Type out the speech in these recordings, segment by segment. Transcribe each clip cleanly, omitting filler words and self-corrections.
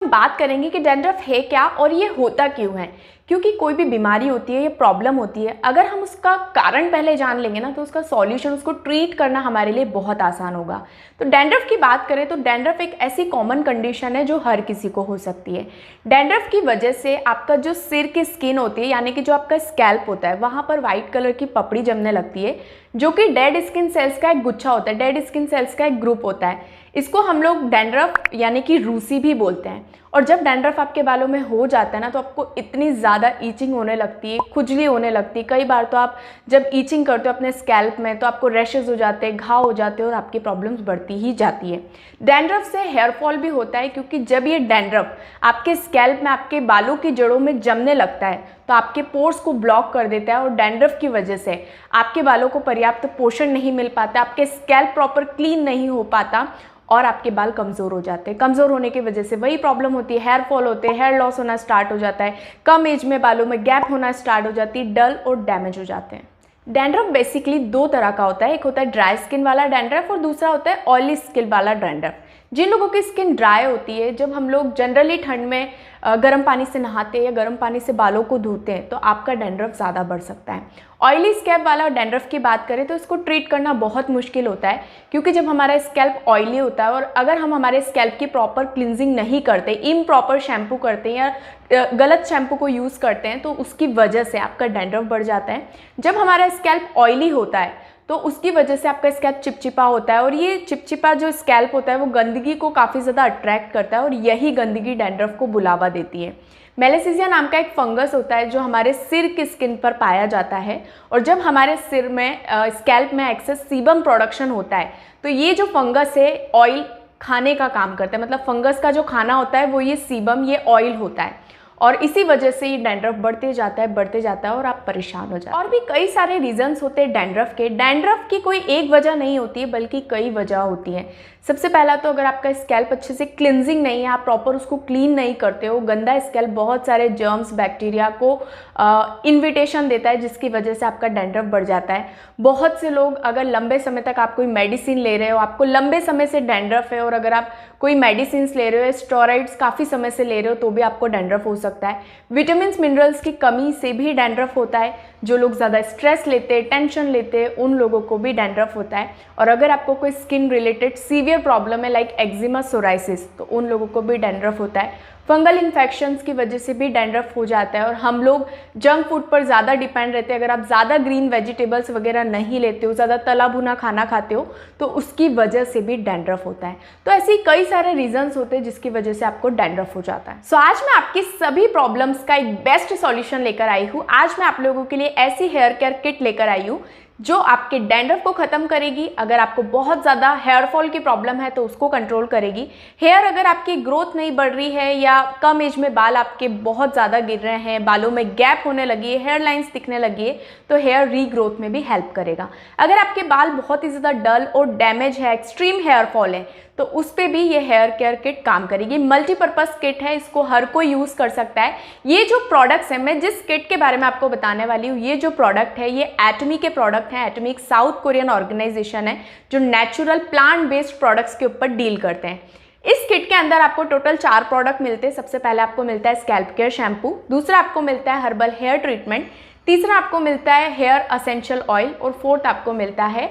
हम बात करेंगे कि डैंड्रफ है क्या और ये होता क्यों है। क्योंकि कोई भी बीमारी होती है या प्रॉब्लम होती है, अगर हम उसका कारण पहले जान लेंगे ना तो उसका सॉल्यूशन, उसको ट्रीट करना हमारे लिए बहुत आसान होगा। तो डैंड्रफ की बात करें तो डैंड्रफ एक ऐसी कॉमन कंडीशन है जो हर किसी को हो सकती है। डैंड्रफ की वजह से आपका जो सिर की स्किन होती है, यानी कि जो आपका स्कैल्प होता है, वहाँ पर वाइट कलर की पपड़ी जमने लगती है, जो कि डेड स्किन सेल्स का एक गुच्छा होता है, डेड स्किन सेल्स का एक ग्रुप होता है। इसको हम लोग डैंड्रफ यानी कि रूसी भी बोलते हैं। और जब डैंड्रफ आपके बालों में हो जाता है ना तो आपको इतनी ज़्यादा ईचिंग होने लगती है, खुजली होने लगती है। कई बार तो आप जब ईचिंग करते हो अपने स्कैल्प में तो आपको रैशेज हो जाते हैं, घाव हो जाते हैं और आपकी प्रॉब्लम्स बढ़ती ही जाती है। डैंड्रफ से हेयर फॉल भी होता है, क्योंकि जब ये डैंड्रफ आपके स्कैल्प में, आपके बालों की जड़ों में जमने लगता है तो आपके पोर्स को ब्लॉक कर देता है और डैंड्रफ की वजह से आपके बालों को पर्याप्त पोषण नहीं मिल पाता, आपके स्कैल्प प्रॉपर क्लीन नहीं हो पाता और आपके बाल कमज़ोर हो जाते हैं। कमज़ोर होने की वजह से वही प्रॉब्लम होती है, हेयर फॉल होते हैं, हेयर लॉस होना स्टार्ट हो जाता है, कम एज में बालों में गैप होना स्टार्ट हो जाती है, डल और डैमेज हो जाते हैं। डैंड्रफ बेसिकली दो तरह का होता है, एक होता है ड्राई स्किन वाला डैंड्रफ और दूसरा होता है ऑयली स्किन वाला डैंड्रफ। जिन लोगों की स्किन ड्राई होती है, जब हम लोग जनरली ठंड में गर्म पानी से नहाते हैं या गर्म पानी से बालों को धोते हैं तो आपका डैंड्रफ ज़्यादा बढ़ सकता है। ऑयली स्कैल्प वाला डैंड्रफ की बात करें तो इसको ट्रीट करना बहुत मुश्किल होता है, क्योंकि जब हमारा स्कैल्प ऑयली होता है और अगर हम हमारे स्कैल्प की प्रॉपर क्लिनजिंग नहीं करते, इम्प्रॉपर शैम्पू करते हैं या गलत शैम्पू को यूज़ करते हैं तो उसकी वजह से आपका डैंड्रफ बढ़ जाता है। जब हमारा स्कैल्प ऑयली होता है तो उसकी वजह से आपका स्कैल्प चिपचिपा होता है और ये चिपचिपा जो स्कैल्प होता है वो गंदगी को काफ़ी ज़्यादा अट्रैक्ट करता है और यही गंदगी डैंड्रफ को बुलावा देती है। मेलेसिसिया नाम का एक फंगस होता है जो हमारे सिर की स्किन पर पाया जाता है और जब हमारे सिर में स्कैल्प में एक्सेस सीबम प्रोडक्शन होता है तो ये जो फंगस है ऑयल खाने का काम करता है। मतलब फंगस का जो खाना होता है वो ये सीबम, ये ऑयल होता है और इसी वजह से ये डैंड्रफ बढ़ते जाता है और आप परेशान हो जाते हैं। और भी कई सारे रीजंस होते हैं डैंड्रफ के। डैंड्रफ की कोई एक वजह नहीं होती है बल्कि कई वजह होती हैं। सबसे पहला तो अगर आपका स्कैल्प अच्छे से क्लिनजिंग नहीं है, आप प्रॉपर उसको क्लीन नहीं करते हो, गंदा स्कैल्प बहुत सारे जर्म्स बैक्टीरिया को इन्विटेशन देता है जिसकी वजह से आपका डैंड्रफ बढ़ जाता है। बहुत से लोग अगर लंबे समय तक आप कोई मेडिसिन ले रहे हो, आपको लंबे समय से डैंड्रफ है और अगर आप कोई मेडिसिन ले रहे हो, स्टेरॉइड्स काफ़ी समय से ले रहे हो तो भी आपको डैंड्रफ हो सकता है। विटामिन मिनरल्स की कमी से भी डैंड्रफ होता है। जो लोग ज़्यादा स्ट्रेस लेते हैं, टेंशन लेते हैं, उन लोगों को भी डैंड्रफ होता है। और अगर आपको कोई स्किन रिलेटेड सीवियर प्रॉब्लम है लाइक एक्जिमा, सोराइसिस, तो उन लोगों को भी डैंड्रफ होता है। फंगल इन्फेक्शंस की वजह से भी डैंड्रफ हो जाता है और हम लोग जंक फूड पर ज़्यादा डिपेंड रहते हैं। अगर आप ज़्यादा ग्रीन वेजिटेबल्स वगैरह नहीं लेते हो, ज़्यादा तला भुना खाना खाते हो तो उसकी वजह से भी डैंड्रफ होता है। तो ऐसे कई सारे रीजंस होते हैं जिसकी वजह से आपको डैंड्रफ हो जाता है। सो आज मैं आपकी सभी प्रॉब्लम्स का एक बेस्ट सॉल्यूशन लेकर आई हूँ। आज मैं आप लोगों के लिए ऐसी हेयर केयर किट लेकर आई हूँ जो आपके डैंड्रफ को ख़त्म करेगी। अगर आपको बहुत ज़्यादा हेयर फॉल की प्रॉब्लम है तो उसको कंट्रोल करेगी। हेयर अगर आपकी ग्रोथ नहीं बढ़ रही है या कम एज में बाल आपके बहुत ज़्यादा गिर रहे हैं, बालों में गैप होने लगी है, हेयर लाइंस दिखने लगी है, तो हेयर रीग्रोथ में भी हेल्प करेगा। अगर आपके बाल बहुत ही ज़्यादा डल और डैमेज है, एक्सट्रीम हेयर फॉल है, तो उस पर भी ये हेयर केयर किट काम करेगी। मल्टीपर्पज़ किट है, इसको हर कोई यूज़ कर सकता है। ये जो प्रोडक्ट्स हैं, मैं जिस किट के बारे में आपको बताने वाली हूँ, ये जो प्रोडक्ट है ये एटमी के प्रोडक्ट हैं। एटमी एक साउथ कोरियन ऑर्गेनाइजेशन है जो नेचुरल प्लांट बेस्ड प्रोडक्ट्स के ऊपर डील करते हैं। इस किट के अंदर आपको टोटल 4 प्रोडक्ट मिलते हैं। सबसे पहले आपको मिलता है स्कैल्प केयर शैम्पू, दूसरा आपको मिलता है हर्बल हेयर ट्रीटमेंट, तीसरा आपको मिलता है हेयर असेंशियल ऑयल और फोर्थ आपको मिलता है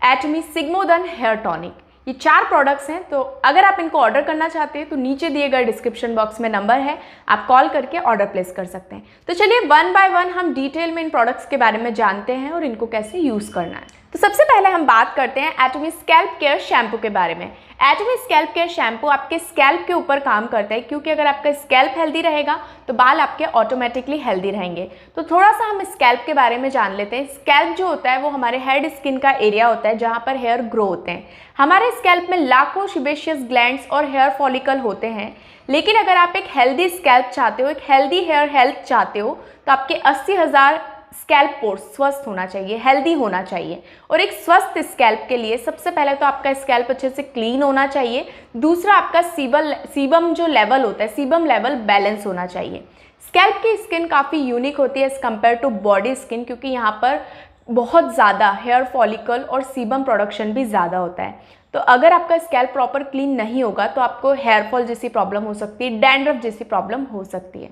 एटमी सिग्मोडन हेयर टॉनिक। ये 4 प्रोडक्ट्स हैं। तो अगर आप इनको ऑर्डर करना चाहते हैं तो नीचे दिए गए डिस्क्रिप्शन बॉक्स में नंबर है, आप कॉल करके ऑर्डर प्लेस कर सकते हैं। तो चलिए वन बाय वन हम डिटेल में इन प्रोडक्ट्स के बारे में जानते हैं और इनको कैसे यूज़ करना है। तो सबसे पहले हम बात करते हैं एटमी स्कैल्प केयर शैम्पू के बारे में। एटमी स्कैल्प केयर शैम्पू आपके स्कैल्प के ऊपर काम करता है, क्योंकि अगर आपका स्कैल्प हेल्दी रहेगा तो बाल आपके ऑटोमेटिकली हेल्दी रहेंगे। तो थोड़ा सा हम स्कैल्प के बारे में जान लेते हैं। स्कैल्प जो होता है वो हमारे हेड स्किन का एरिया होता है जहाँ पर हेयर ग्रो होते हैं। हमारे स्कैल्प में लाखों सिबेशियस ग्लैंड्स और हेयर फॉलिकल होते हैं, लेकिन अगर आप एक हेल्दी स्कैल्प चाहते हो, एक हेल्दी हेयर हेल्थ चाहते हो, तो आपके 80,000 स्कैल्प पोर्स स्वस्थ होना चाहिए, हेल्दी होना चाहिए। और एक स्वस्थ स्कैल्प के लिए सबसे पहले तो आपका स्कैल्प अच्छे से क्लीन होना चाहिए। दूसरा आपका सीबम जो लेवल होता है, सीबम लेवल बैलेंस होना चाहिए। स्कैल्प की स्किन काफ़ी यूनिक होती है as compare to body skin, क्योंकि यहाँ पर बहुत ज़्यादा हेयर फॉलिकल और सीबम प्रोडक्शन भी ज़्यादा होता है। तो अगर आपका स्कैल्प प्रॉपर क्लीन नहीं होगा तो आपको हेयर फॉल जैसी प्रॉब्लम हो सकती है, डैंड्रफ जैसी प्रॉब्लम हो सकती है।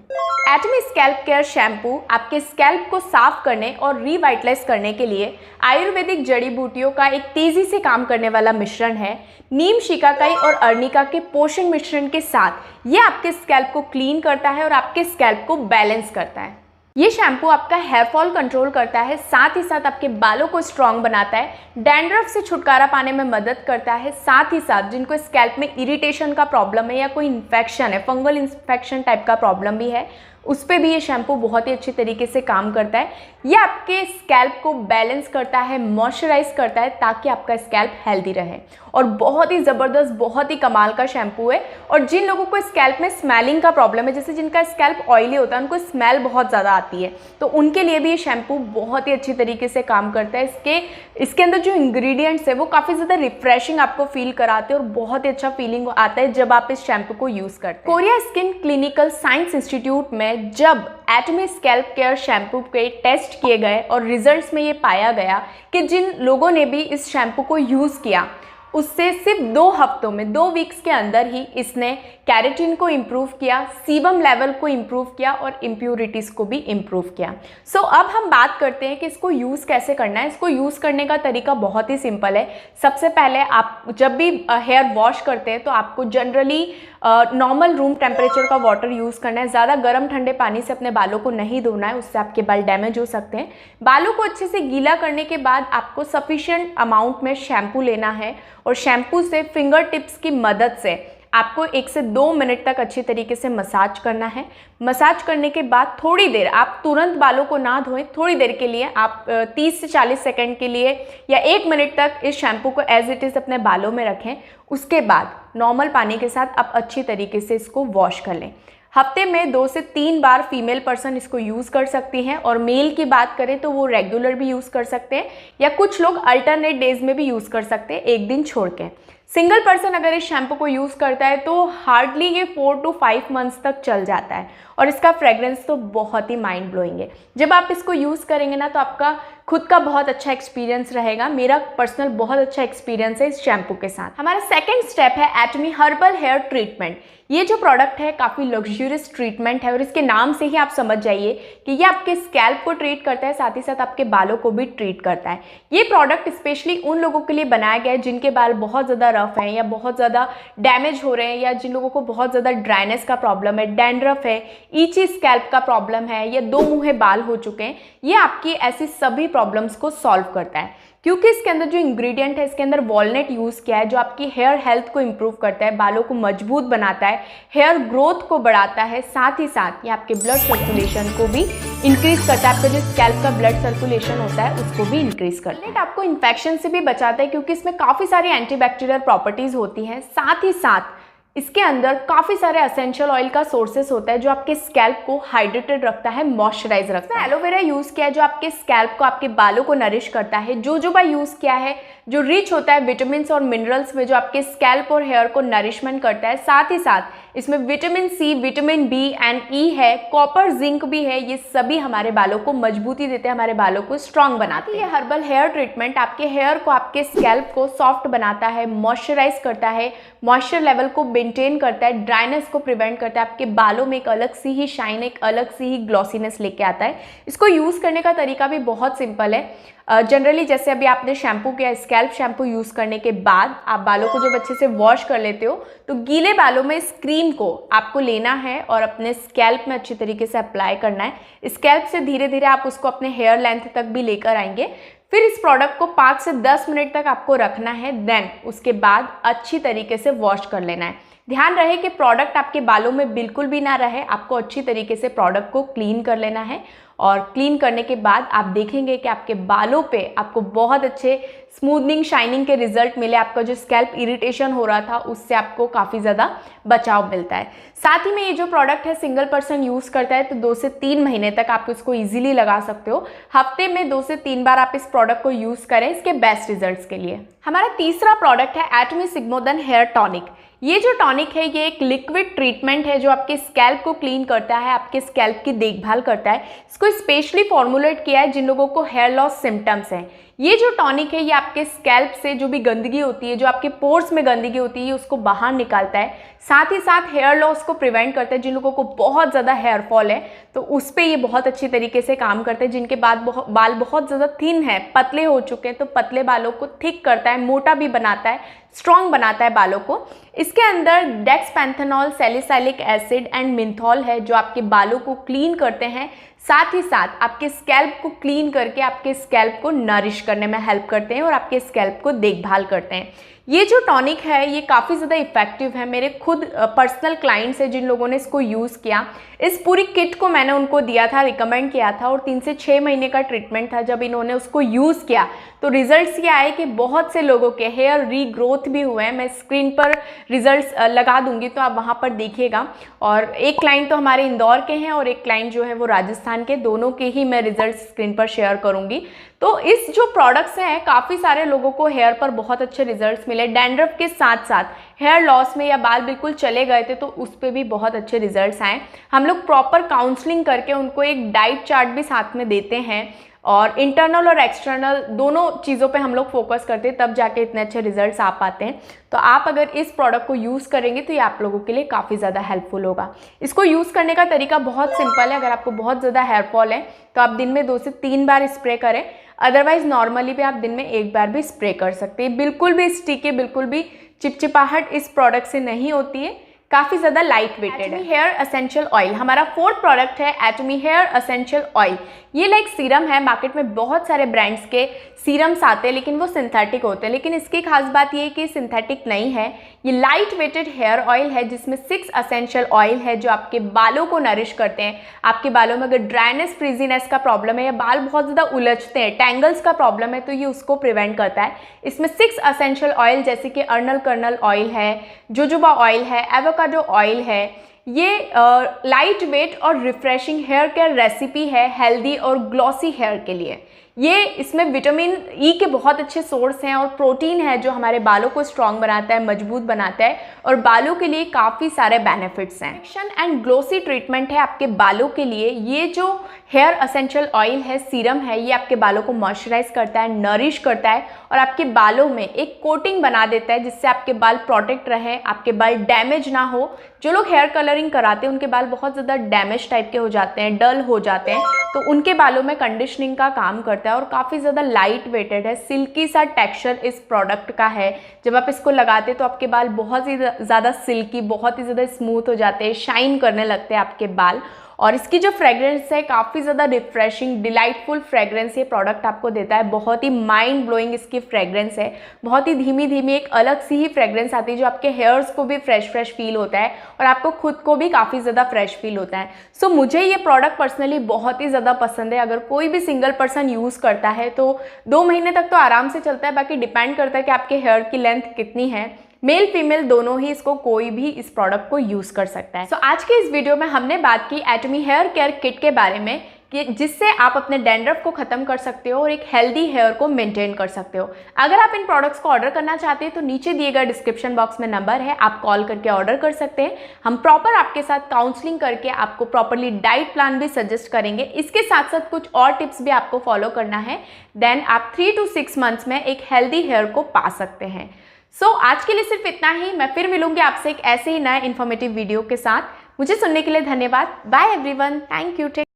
एटमी स्कैल्प केयर शैम्पू आपके स्कैल्प को साफ करने और रिवाइटलाइज करने के लिए आयुर्वेदिक जड़ी बूटियों का एक तेजी से काम करने वाला मिश्रण है। नीम, शिकाकाई और अर्निका के पोषण मिश्रण के साथ ये आपके स्कैल्प को क्लीन करता है और आपके स्कैल्प को बैलेंस करता है। ये शैम्पू आपका हेयर फॉल कंट्रोल करता है, साथ ही साथ आपके बालों को स्ट्रॉन्ग बनाता है, डैंड्रफ से छुटकारा पाने में मदद करता है। साथ ही साथ जिनको स्कैल्प में इरिटेशन का प्रॉब्लम है या कोई इन्फेक्शन है, फंगल इन्फेक्शन टाइप का प्रॉब्लम भी है, उस पर भी ये शैम्पू बहुत ही अच्छी तरीके से काम करता है। ये आपके स्कैल्प को बैलेंस करता है, मॉइस्चराइज करता है ताकि आपका स्कैल्प हेल्दी रहे। और बहुत ही ज़बरदस्त, बहुत ही कमाल का शैम्पू है। और जिन लोगों को स्कैल्प में स्मेलिंग का प्रॉब्लम है, जैसे जिनका स्कैल्प ऑयली होता है, उनको स्मेल बहुत ज़्यादा आती है, तो उनके लिए भी ये शैम्पू बहुत ही अच्छी तरीके से काम करता है। इसके अंदर जो इंग्रेडिएंट्स है वो काफ़ी ज़्यादा रिफ्रेशिंग आपको फील कराते हैं और बहुत ही अच्छा फीलिंग आता है जब आप इस शैम्पू को यूज़ करते हैं। Korea skin clinical science institute में जब एटमी स्कैल्प केयर शैम्पू के टेस्ट किए गए और रिजल्ट्स में ये पाया गया कि जिन लोगों ने भी इस शैम्पू को यूज़ किया उससे सिर्फ 2 हफ्तों में, 2 वीक्स के अंदर ही इसने कैरेटिन को इम्प्रूव किया, सीबम लेवल को इम्प्रूव किया और इम्प्यूरिटीज़ को भी इम्प्रूव किया। सो अब हम बात करते हैं कि इसको यूज़ कैसे करना है। इसको यूज़ करने का तरीका बहुत ही सिंपल है। सबसे पहले आप जब भी हेयर वॉश करते हैं तो आपको जनरली नॉर्मल रूम टेम्परेचर का वाटर यूज़ करना है। ज़्यादा गर्म ठंडे पानी से अपने बालों को नहीं धोना है, उससे आपके बाल डैमेज हो सकते हैं। बालों को अच्छे से गीला करने के बाद आपको सफिशिएंट अमाउंट में शैम्पू लेना है और शैम्पू से फिंगर टिप्स की मदद से आपको 1 से 2 मिनट तक अच्छी तरीके से मसाज करना है। मसाज करने के बाद थोड़ी देर, आप तुरंत बालों को ना धोएं, थोड़ी देर के लिए आप 30 से 40 सेकंड के लिए या 1 मिनट तक इस शैम्पू को एज इट इज़ अपने बालों में रखें। उसके बाद नॉर्मल पानी के साथ आप अच्छी तरीके से इसको वॉश कर लें। हफ्ते में 2 से 3 बार फीमेल पर्सन इसको यूज़ कर सकती हैं और मेल की बात करें तो वो रेगुलर भी यूज़ कर सकते हैं या कुछ लोग अल्टरनेट डेज में भी यूज़ कर सकते हैं, एक दिन छोड़ के। सिंगल पर्सन अगर इस शैम्पू को यूज़ करता है तो हार्डली ये 4 to 5 मंथ्स तक चल जाता है और इसका फ्रेग्रेंस तो बहुत ही माइंड ब्लोइंग है। जब आप इसको यूज़ करेंगे ना तो आपका खुद का बहुत अच्छा एक्सपीरियंस रहेगा। मेरा पर्सनल बहुत अच्छा एक्सपीरियंस है इस शैम्पू के साथ। हमारा सेकंड स्टेप है एटमी हर्बल हेयर ट्रीटमेंट। ये जो प्रोडक्ट है काफ़ी लग्जूरियस ट्रीटमेंट है और इसके नाम से ही आप समझ जाइए कि ये आपके स्कैल्प को ट्रीट करता है, साथ ही साथ आपके बालों को भी ट्रीट करता है। ये प्रोडक्ट स्पेशली उन लोगों के लिए बनाया गया है जिनके बाल बहुत ज़्यादा रफ हैं या बहुत ज़्यादा डैमेज हो रहे हैं, या जिन लोगों को बहुत ज़्यादा ड्राइनेस का प्रॉब्लम है, डैंड्रफ है, ईची स्कैल्प का प्रॉब्लम है या 2 मुँहे बाल हो चुके हैं। ये आपकी ऐसी सभी प्रॉब्लम्स को सॉल्व करता है क्योंकि इसके अंदर जो इंग्रेडिएंट है, इसके अंदर वॉलनट यूज़ किया है जो आपकी हेयर हेल्थ को इम्प्रूव करता है, बालों को मजबूत बनाता है, हेयर ग्रोथ को बढ़ाता है, साथ ही साथ ये आपके ब्लड सर्कुलेशन को भी इंक्रीज करता है। आपका जो स्कैल्प का ब्लड सर्कुलेशन होता है उसको भी इंक्रीज करता है। आपको इन्फेक्शन से भी बचाता है क्योंकि इसमें काफ़ी सारी एंटीबैक्टीरियल प्रॉपर्टीज़ होती हैं। साथ ही साथ इसके अंदर काफ़ी सारे एसेंशियल ऑयल का सोर्सेस होता है जो आपके स्कैल्प को हाइड्रेटेड रखता है, मॉइस्चराइज रखता है। एलोवेरा यूज़ किया है जो आपके स्कैल्प को, आपके बालों को नरिश करता है। जोजोबा यूज़ किया है जो रिच होता है विटामिन और मिनरल्स में, जो आपके स्कैल्प और हेयर को नरिशमेंट करता है। साथ ही साथ इसमें vitamin C, vitamin B and E है, कॉपर, जिंक भी है। ये सभी हमारे बालों को मजबूती देते हैं, हमारे बालों को स्ट्रांग बनाते हैं। ये हर्बल हेयर ट्रीटमेंट आपके हेयर को, आपके स्कैल्प को सॉफ्ट बनाता है, मॉइस्चराइज करता है, मॉइस्चर लेवल को मेंटेन करता है, ड्राइनेस को प्रिवेंट करता है, आपके बालों में एक अलग सी ही शाइन, एक अलग सी ही ग्लॉसीनेस लेके आता है। इसको यूज़ करने का तरीका भी बहुत सिंपल है। जनरली जैसे अभी आपने शैम्पू किया, स्कैल्प शैम्पू यूज़ करने के बाद आप बालों को जब अच्छे से वॉश कर लेते हो तो गीले बालों में इस क्रीम को आपको लेना है और अपने स्कैल्प में अच्छी तरीके से अप्लाई करना है। स्कैल्प से धीरे धीरे आप उसको अपने हेयर लेंथ तक भी लेकर आएंगे। फिर इस प्रोडक्ट को 5 से 10 मिनट तक आपको रखना है। देन उसके बाद अच्छी तरीके से वॉश कर लेना है। ध्यान रहे कि प्रोडक्ट आपके बालों में बिल्कुल भी ना रहे। आपको अच्छी तरीके से प्रोडक्ट को क्लीन कर लेना है और क्लीन करने के बाद आप देखेंगे कि आपके बालों पे आपको बहुत अच्छे स्मूथनिंग, शाइनिंग के रिजल्ट मिले। आपका जो स्कैल्प इरिटेशन हो रहा था उससे आपको काफ़ी ज़्यादा बचाव मिलता है। साथ ही में ये जो प्रोडक्ट है सिंगल पर्सन यूज़ करता है तो 2 से 3 महीने तक आप इसको ईजिली लगा सकते हो। हफ्ते में 2 से 3 बार आप इस प्रोडक्ट को यूज़ करें इसके बेस्ट रिजल्ट्स के लिए। हमारा तीसरा प्रोडक्ट है एटमी सिग्मोदेन हेयर टॉनिक। ये जो टॉनिक है ये एक लिक्विड ट्रीटमेंट है जो आपके स्कैल्प को क्लीन करता है, आपके स्कैल्प की देखभाल करता है। इसको स्पेशली फॉर्मुलेट किया है जिन लोगों को हेयर लॉस सिम्टम्स हैं ये जो टॉनिक है ये आपके स्कैल्प से जो भी गंदगी होती है, जो आपके पोर्स में गंदगी होती है, उसको बाहर निकालता है। साथ ही साथ हेयर लॉस को प्रिवेंट करता है। जिन लोगों को बहुत ज़्यादा हेयर फॉल है तो उस पर ये बहुत अच्छी तरीके से काम करता है। जिनके बाल बहुत ज़्यादा थिन है, पतले हो चुके हैं, तो पतले बालों को थिक करता है, मोटा भी बनाता है, स्ट्रॉन्ग बनाता है बालों को। इसके अंदर डेक्सपैंथेनॉल, सैलिसाइलिक एसिड एंड मिंथॉल है जो आपके बालों को क्लीन करते हैं। साथ ही साथ आपके स्कैल्प को क्लीन करके आपके स्कैल्प को नरिश करने में हेल्प करते हैं और आपके स्कैल्प को देखभाल करते हैं। ये जो टॉनिक है ये काफ़ी ज़्यादा इफेक्टिव है। मेरे खुद पर्सनल क्लाइंट्स हैं जिन लोगों ने इसको यूज़ किया। इस पूरी किट को मैंने उनको दिया था, रिकमेंड किया था, और 3 से 6 महीने का ट्रीटमेंट था। जब इन्होंने उसको यूज़ किया तो रिजल्ट्स ये आए कि बहुत से लोगों के हेयर रीग्रोथ भी हुए हैं। मैं स्क्रीन पर रिजल्ट्स लगा दूंगी तो आप वहाँ पर देखिएगा। और एक क्लाइंट तो हमारे इंदौर के हैं और एक क्लाइंट जो है वो राजस्थान के, दोनों के ही मैं रिजल्ट स्क्रीन पर शेयर करूँगी। तो इस जो प्रोडक्ट्स हैं काफ़ी सारे लोगों को हेयर पर बहुत अच्छे रिजल्ट्स मिले। डैंड्रफ के साथ साथ हेयर लॉस में या बाल बिल्कुल चले गए थे तो उस पर भी बहुत अच्छे रिजल्ट्स आए। हम लोग प्रॉपर काउंसलिंग करके उनको एक डाइट चार्ट भी साथ में देते हैं और इंटरनल और एक्सटर्नल दोनों चीज़ों पे हम लोग फोकस करते हैं, तब जाके इतने अच्छे रिजल्ट्स आ पाते हैं। तो आप अगर इस प्रोडक्ट को यूज़ करेंगे तो ये आप लोगों के लिए काफ़ी ज़्यादा हेल्पफुल होगा। इसको यूज़ करने का तरीका बहुत सिंपल है। अगर आपको बहुत ज़्यादा हेयर फॉल है तो आप दिन में 2 से 3 बार स्प्रे करें। अदरवाइज नॉर्मली भी आप दिन में 1 बार भी स्प्रे कर सकते हैं। बिल्कुल भी स्टिकी, बिल्कुल भी चिपचिपाहट इस प्रोडक्ट से नहीं होती है, काफ़ी ज़्यादा लाइट वेटेड है। हेयर एसेंशियल ऑयल हमारा 4th प्रोडक्ट है, एटमी हेयर एसेंशियल ऑयल। ये लाइक सीरम है। मार्केट में बहुत सारे ब्रांड्स के सीरम्स आते हैं लेकिन वो सिंथेटिक होते हैं, लेकिन इसकी खास बात ये है कि सिंथेटिक नहीं है। ये लाइट वेटेड हेयर ऑयल है जिसमें 6 एसेंशियल ऑयल है जो आपके बालों को नरिश करते हैं। आपके बालों में अगर ड्राइनेस, फ्रीजीनेस का प्रॉब्लम है या बाल बहुत ज़्यादा उलझते हैं, टैंगल्स का प्रॉब्लम है, तो ये उसको प्रिवेंट करता है। इसमें 6 एसेंशियल ऑयल जैसे कि अर्नल कर्नल ऑयल है, जोजोबा ऑयल है, एवोकाडो ऑयल है। ये लाइट वेट और रिफ्रेशिंग हेयर केयर रेसिपी है हेल्दी और ग्लॉसी हेयर के लिए। ये इसमें विटामिन ई के बहुत अच्छे सोर्स हैं और प्रोटीन है जो हमारे बालों को स्ट्रॉन्ग बनाता है, मजबूत बनाता है और बालों के लिए काफ़ी सारे बेनिफिट्स हैं। एक्शन एंड ग्लोसी ट्रीटमेंट है आपके बालों के लिए। ये जो हेयर एसेंशियल ऑयल है, सीरम है, ये आपके बालों को मॉइस्चराइज करता है, नरिश करता है और आपके बालों में एक कोटिंग बना देता है जिससे आपके बाल प्रोटेक्ट रहे, आपके बाल डैमेज ना हो। जो लोग हेयर कलरिंग कराते हैं उनके बाल बहुत ज़्यादा डैमेज टाइप के हो जाते हैं, डल हो जाते हैं, तो उनके बालों में कंडीशनिंग का काम करता है और काफ़ी ज़्यादा लाइट वेटेड है। सिल्की सा टेक्सचर इस प्रोडक्ट का है। जब आप इसको लगाते हैं तो आपके बाल बहुत ही ज़्यादा सिल्की, बहुत ही ज़्यादा स्मूथ हो जाते हैं, शाइन करने लगते हैं आपके बाल। और इसकी जो फ्रेग्रेंस है काफ़ी ज़्यादा रिफ्रेशिंग, डिलाइटफुल फ्रेग्रेंस ये प्रोडक्ट आपको देता है। बहुत ही माइंड ब्लोइंग इसकी फ्रेग्रेंस है। बहुत ही धीमी धीमी एक अलग सी ही फ्रेग्रेंस आती है जो आपके हेयर्स को भी फ्रेश फील होता है और आपको खुद को भी काफ़ी ज़्यादा फ्रेश फील होता है। सो मुझे ये प्रोडक्ट पर्सनली बहुत ही ज़्यादा पसंद है। अगर कोई भी सिंगल पर्सन यूज़ करता है तो 2 महीने तक तो आराम से चलता है। बाकी डिपेंड करता है कि आपके हेयर की लेंथ कितनी है। मेल फीमेल दोनों ही इसको कोई भी इस प्रोडक्ट को यूज़ कर सकता है। सो आज के इस वीडियो में हमने बात की एटमी हेयर केयर किट के बारे में कि जिससे आप अपने डैंड्रफ को ख़त्म कर सकते हो और एक हेल्दी हेयर को मेंटेन कर सकते हो। अगर आप इन प्रोडक्ट्स को ऑर्डर करना चाहते हैं तो नीचे दिए गए डिस्क्रिप्शन बॉक्स में नंबर है, आप कॉल करके ऑर्डर कर सकते हैं। हम प्रॉपर आपके साथ काउंसलिंग करके आपको प्रॉपरली डाइट प्लान भी सजेस्ट करेंगे। इसके साथ साथ कुछ और टिप्स भी आपको फॉलो करना है, देन आप 3 to 6 मंथ्स में एक हेल्दी हेयर को पा सकते हैं। सो आज के लिए सिर्फ इतना ही। मैं फिर मिलूंगी आपसे एक ऐसे ही नए इन्फॉर्मेटिव वीडियो के साथ। मुझे सुनने के लिए धन्यवाद। Bye everyone, thank you.